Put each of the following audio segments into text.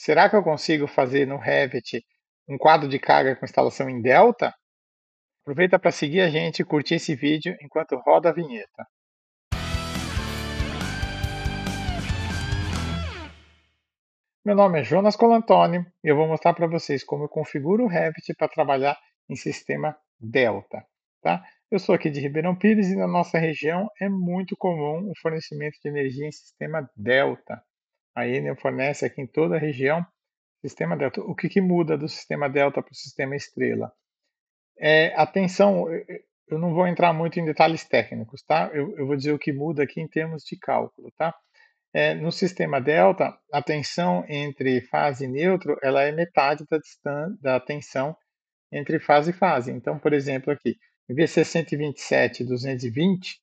Será que eu consigo fazer no Revit um quadro de carga com instalação em Delta? Aproveita para seguir a gente e curtir esse vídeo enquanto roda a vinheta. Meu nome é Jonas Colantoni e eu vou mostrar para vocês como eu configuro o Revit para trabalhar em sistema Delta. Tá? Eu sou aqui de Ribeirão Pires e na nossa região é muito comum o fornecimento de energia em sistema Delta. A Enel fornece aqui em toda a região sistema Delta. O que muda do sistema Delta para o sistema Estrela? Atenção, eu não vou entrar muito em detalhes técnicos, tá? Eu vou dizer o que muda aqui em termos de cálculo, tá? No sistema delta, a tensão entre fase e neutro, ela é metade da tensão entre fase e fase. Então, por exemplo, aqui, em vez de ser 127, 220,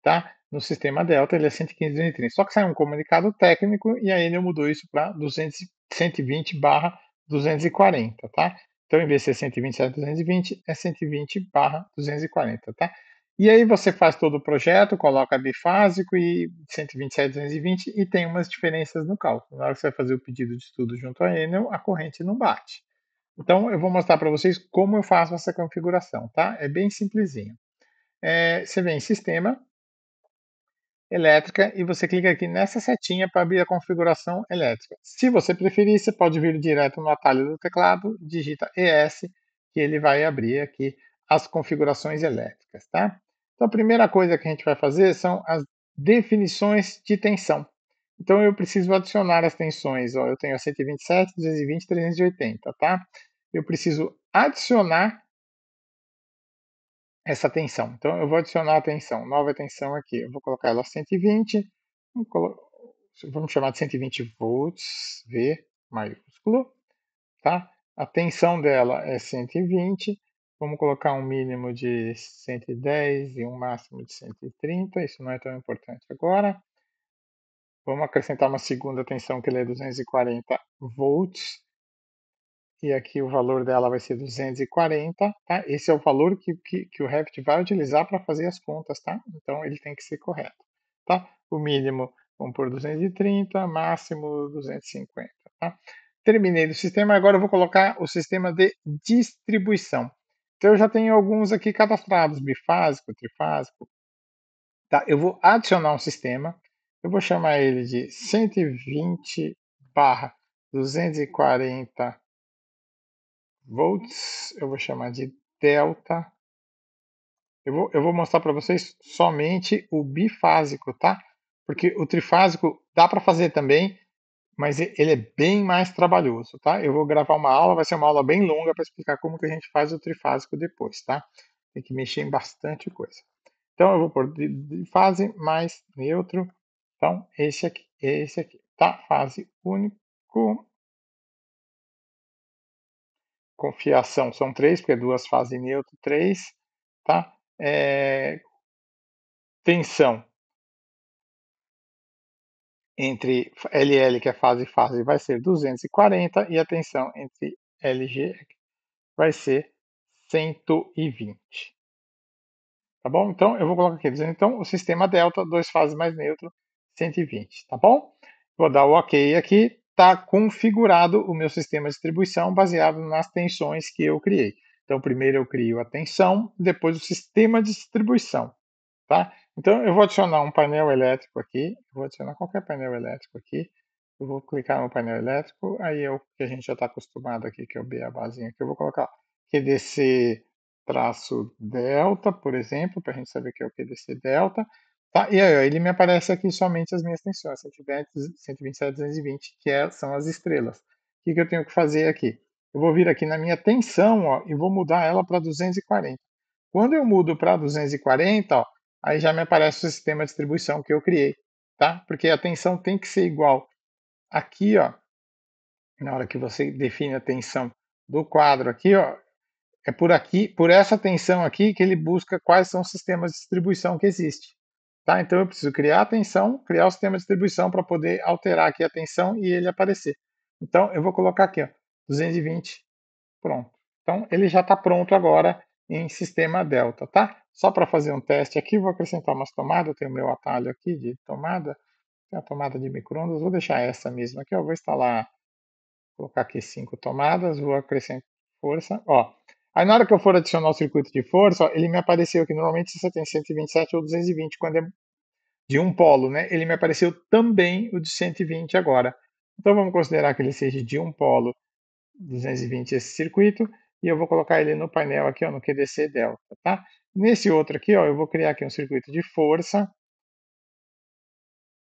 tá? No sistema delta, ele é 115, 230. Só que saiu um comunicado técnico e aí ele mudou isso para 120/240, tá? Então, em vez de ser 127, 220, é 120/240, tá? E aí você faz todo o projeto, coloca bifásico e 127, 220 e tem umas diferenças no cálculo. Na hora que você vai fazer o pedido de estudo junto à Enel, a corrente não bate. Então, eu vou mostrar para vocês como eu faço essa configuração, tá? É bem simplesinho. Você vem em Sistema, Elétrica, e você clica aqui nessa setinha para abrir a configuração elétrica. Se você preferir, você pode vir direto no atalho do teclado, digita ES, que ele vai abrir aqui as configurações elétricas, tá? Então, a primeira coisa que a gente vai fazer são as definições de tensão. Então, eu preciso adicionar as tensões. Ó, eu tenho a 127, 220, 380, tá? Eu preciso adicionar essa tensão. Então, eu vou adicionar a tensão, nova tensão aqui. Eu vou colocar ela a 120, vamos chamar de 120 volts, V maiúsculo, tá? A tensão dela é 120, vamos colocar um mínimo de 110 e um máximo de 130, isso não é tão importante agora. Vamos acrescentar uma segunda tensão que ele é 240 volts, e aqui o valor dela vai ser 240, tá? Esse é o valor que o Revit vai utilizar para fazer as contas, tá? Então ele tem que ser correto, tá? O mínimo, vamos por 230, máximo 250, tá? Terminei do sistema, agora eu vou colocar o sistema de distribuição. Então eu já tenho alguns aqui cadastrados, bifásico, trifásico, tá? Eu vou adicionar um sistema, eu vou chamar ele de 120/240 volts, eu vou chamar de delta. Eu vou mostrar para vocês somente o bifásico, tá? Porque o trifásico dá para fazer também, mas ele é bem mais trabalhoso, tá? Eu vou gravar uma aula, vai ser uma aula bem longa para explicar como que a gente faz o trifásico depois, tá? Tem que mexer em bastante coisa. Então eu vou pôr de fase mais neutro. Então esse aqui, tá? Fase único. Confiação são 3, porque é duas fases neutro, 3, tá? Tensão entre LL, que é fase e fase, vai ser 240, e a tensão entre LG vai ser 120. Tá bom? Então, eu vou colocar aqui, dizendo, então, o sistema delta, 2 fases mais neutro, 120, tá bom? Vou dar o OK aqui, está configurado o meu sistema de distribuição baseado nas tensões que eu criei. Então, primeiro eu crio a tensão, depois o sistema de distribuição, tá? Então, eu vou adicionar um painel elétrico aqui, vou adicionar qualquer painel elétrico aqui, eu vou clicar no painel elétrico, aí é o que a gente já está acostumado aqui, que é o beabazinho aqui, eu vou colocar QDC traço delta, por exemplo, para a gente saber que é o QDC delta, tá? E aí, ó, ele me aparece aqui somente as minhas tensões, 120, 127, 220, são as estrelas. O que eu tenho que fazer aqui? Eu vou vir aqui na minha tensão, ó, e vou mudar ela para 240. Quando eu mudo para 240, ó, aí já me aparece o sistema de distribuição que eu criei, tá? Porque a tensão tem que ser igual aqui, ó, na hora que você define a tensão do quadro aqui, ó, é por aqui, por essa tensão aqui, que ele busca quais são os sistemas de distribuição que existe. Tá? Então eu preciso criar a tensão, criar o sistema de distribuição para poder alterar aqui a tensão e ele aparecer. Então eu vou colocar aqui, ó, 220, pronto. Então ele já está pronto agora em sistema delta, tá? Só para fazer um teste aqui, vou acrescentar umas tomadas, eu tenho o meu atalho aqui de tomada, tem a tomada de micro-ondas, vou deixar essa mesma aqui, ó, vou instalar colocar aqui 5 tomadas, vou acrescentar força, ó. Aí na hora que eu for adicionar o circuito de força, ó, ele me apareceu aqui, normalmente você tem 127 ou 220 quando é de um polo, né? Ele me apareceu também o de 120 agora. Então vamos considerar que ele seja de um polo 220 esse circuito, e eu vou colocar ele no painel aqui, ó, no QDC delta, tá? Nesse outro aqui, ó, eu vou criar aqui um circuito de força,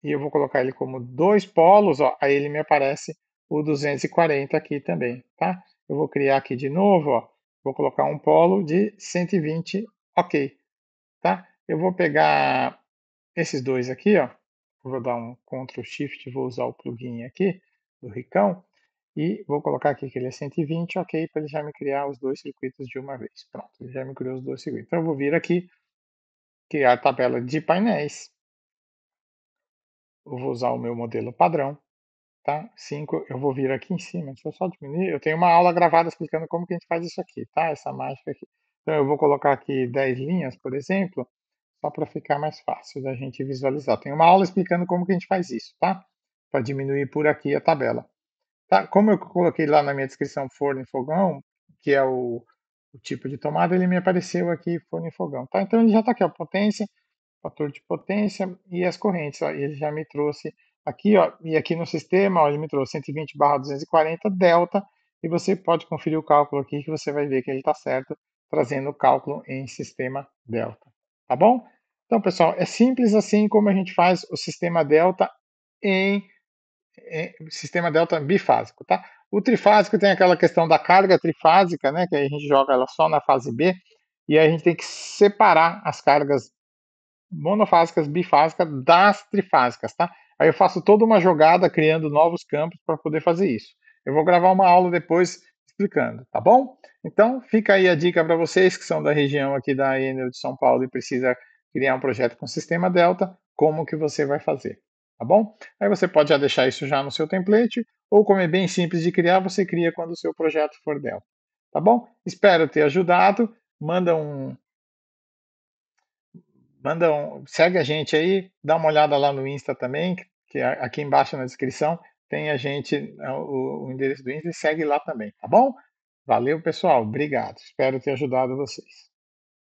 e eu vou colocar ele como dois polos, ó, aí ele me aparece o 240 aqui também, tá? Eu vou criar aqui de novo, ó, vou colocar um polo de 120, ok, tá? Eu vou pegar esses dois aqui, ó, vou dar um Ctrl Shift, vou usar o plugin aqui do Ricão, e vou colocar aqui que ele é 120, ok, para ele já me criar os dois circuitos de uma vez. Pronto, ele já me criou os dois circuitos. Então eu vou vir aqui, criar a tabela de painéis, eu vou usar o meu modelo padrão, tá? 5, eu vou vir aqui em cima, deixa eu só diminuir, eu tenho uma aula gravada explicando como que a gente faz isso aqui, tá? Essa mágica aqui. Então eu vou colocar aqui 10 linhas, por exemplo, só para ficar mais fácil da gente visualizar. Tem uma aula explicando como que a gente faz isso, tá? Para diminuir por aqui a tabela. Tá? Como eu coloquei lá na minha descrição forno e fogão, que é o tipo de tomada, ele me apareceu aqui forno e fogão, tá? Então ele já está aqui, ó, potência, fator de potência e as correntes, ó, e ele já me trouxe aqui, ó, e aqui no sistema, ó, ele me trouxe 120/240 delta, e você pode conferir o cálculo aqui que você vai ver que ele está certo, trazendo o cálculo em sistema delta, tá bom? Então, pessoal, é simples assim como a gente faz o sistema delta em sistema delta bifásico, tá? O trifásico tem aquela questão da carga trifásica, né, que aí a gente joga ela só na fase B, e aí a gente tem que separar as cargas monofásicas, bifásicas das trifásicas, tá? Aí eu faço toda uma jogada criando novos campos para poder fazer isso. Eu vou gravar uma aula depois explicando, tá bom? Então fica aí a dica para vocês que são da região aqui da Enel de São Paulo e precisa criar um projeto com sistema Delta, como que você vai fazer, tá bom? Aí você pode já deixar isso já no seu template, ou como é bem simples de criar, você cria quando o seu projeto for Delta, tá bom? Espero ter ajudado. Manda um, segue a gente aí, dá uma olhada lá no Insta também, que aqui embaixo na descrição tem a gente, o endereço do Insta, e segue lá também, tá bom? Valeu, pessoal, obrigado. Espero ter ajudado vocês.